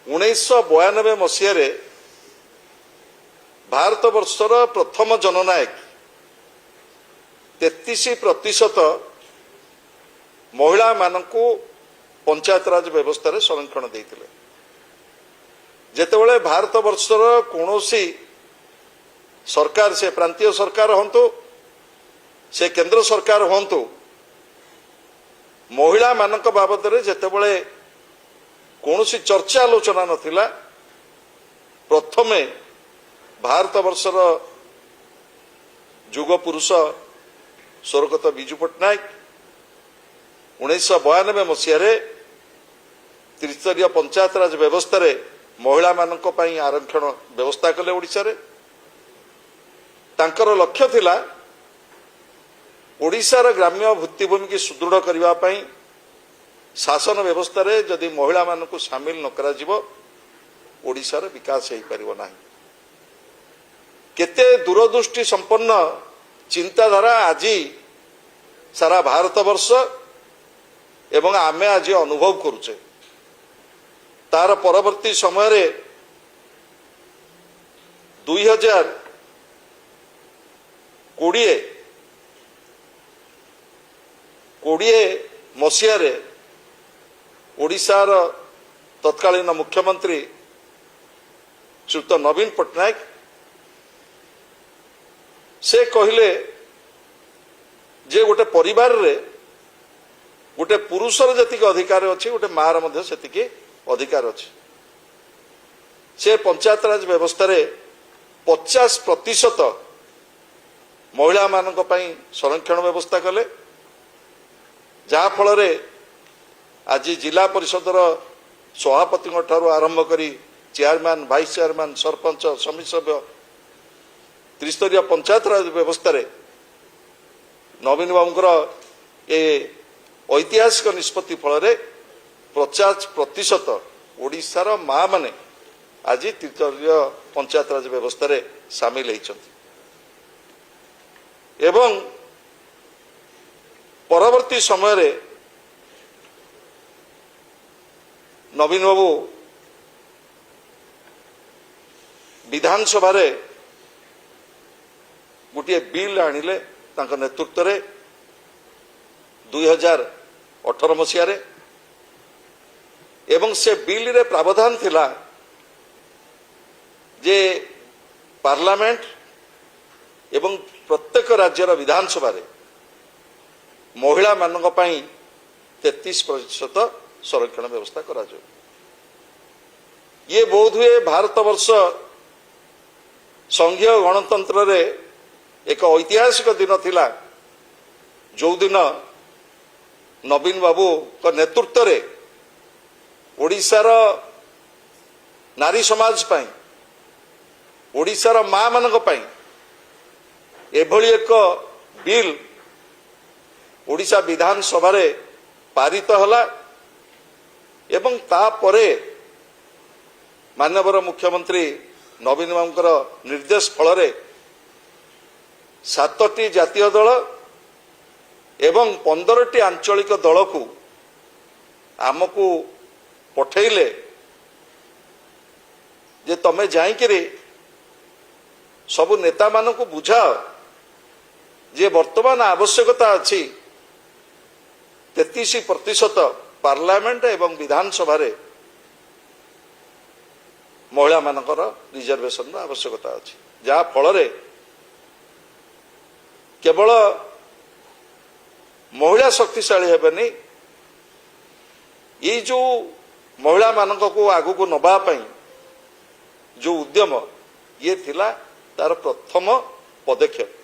1992 मसीह भारत वर्षर प्रथम जननायक 33% महिला मानकु पंचायत राज व्यवस्था रे संरक्षण देइतिले। जेतेबेले भारत वर्षर कोनोसी सरकार से प्रांतीय सरकार हंतु से केंद्र सरकार हंतु महिला मानक बाबद रे जेतेबेले कोनोसी चर्चा आलोचना नथिला प्रथमे भारत वर्षर जुग पुरुष स्वर्गत विजु पट्टनायक 1992 मसीह त्रिस्तरीय पंचायत राज व्यवस्था रे महिला मानक पई आरक्षण व्यवस्था कले ओडिसा रे। तांकर लक्ष्य थिला ओडिसा ग्राम्य भित्तिभूमि की सुदृढ़ करबा पई शासन व्यवस्था रे जदि महिला मानक शामिल न करा जिवो ओडिसा रे विकास हेई परिबो नाही। केते दूरदृष्टि संपन्न चिंताधारा आज सारा भारत वर्ष एवं आमे आज अनुभव करुचे। तार परवर्ती समय रे 2020 मसीह रे ओडिशार तत्कालीन मुख्यमंत्री श्रीयुत नवीन पट्टनायक से कहले जे गोटे परिवार रे गोटे पुरुषर जतिक अधिकार अच्छी गोटे मार मध्य सेतिक अधिकार अच्छी। से पंचायत राज व्यवस्था रे 50% महिला मानक पई संरक्षण व्यवस्था कले, जहा फल रे आज जिला परिषदर सभापति ठारू आरंभ करी चेयरमैन वाइस चेयरमैन सरपंच समिति सभ्य त्रिस्तरीय पंचायत राज व्यवस्था रे नवीन बाबूर ए ऐतिहासिक निष्पत्ति फल 50% ओडिशार माँ माने आज त्रिस्तरीय पंचायत राज व्यवस्था रे सामिल होइछन्ति। एवं परवर्ती समय रे नवीन बाबू विधानसभा रे गोटे बिल आनिले तांका नेतृत्व रे 2018 मसीह रे एवं से बिल रे प्रावधान थिला जे पार्लियामेंट एवं प्रत्येक राज्यर विधानसभा रे महिला मानक पई 33% संरक्षण व्यवस्था करा जाए। ये बोध हुए भारत वर्ष संघीय गणतंत्र रे एक ऐतिहासिक दिन थिला जो दिन नवीन बाबू का नेतृत्व रे ओडिशार नारी समाज पई ओडिशार माँ मानक पई एभली एक बिल ओडिशा विधानसभा रे पारित हला एवं तापरे माननीय मुख्यमंत्री नवीन बाबूंकर निर्देश फल रे 7टी जातीय दल एवं 15टी आंचलिक दल को आमको पठेले जे तमे जाइकिरे सबु नेता मान को बुझाओ जे वर्तमान आवश्यकता अच्छी 33% पार्लियामेंट एवं विधानसभा रे महिला मानकर रिजर्वेशन आवश्यकता अच्छी, जहा फल रे केवल महिला शक्तिशाली हेबेनी ये जो महिला मानक को आगु को नबा पई जो उद्यम ये थिला तार प्रथम पदक्षेप।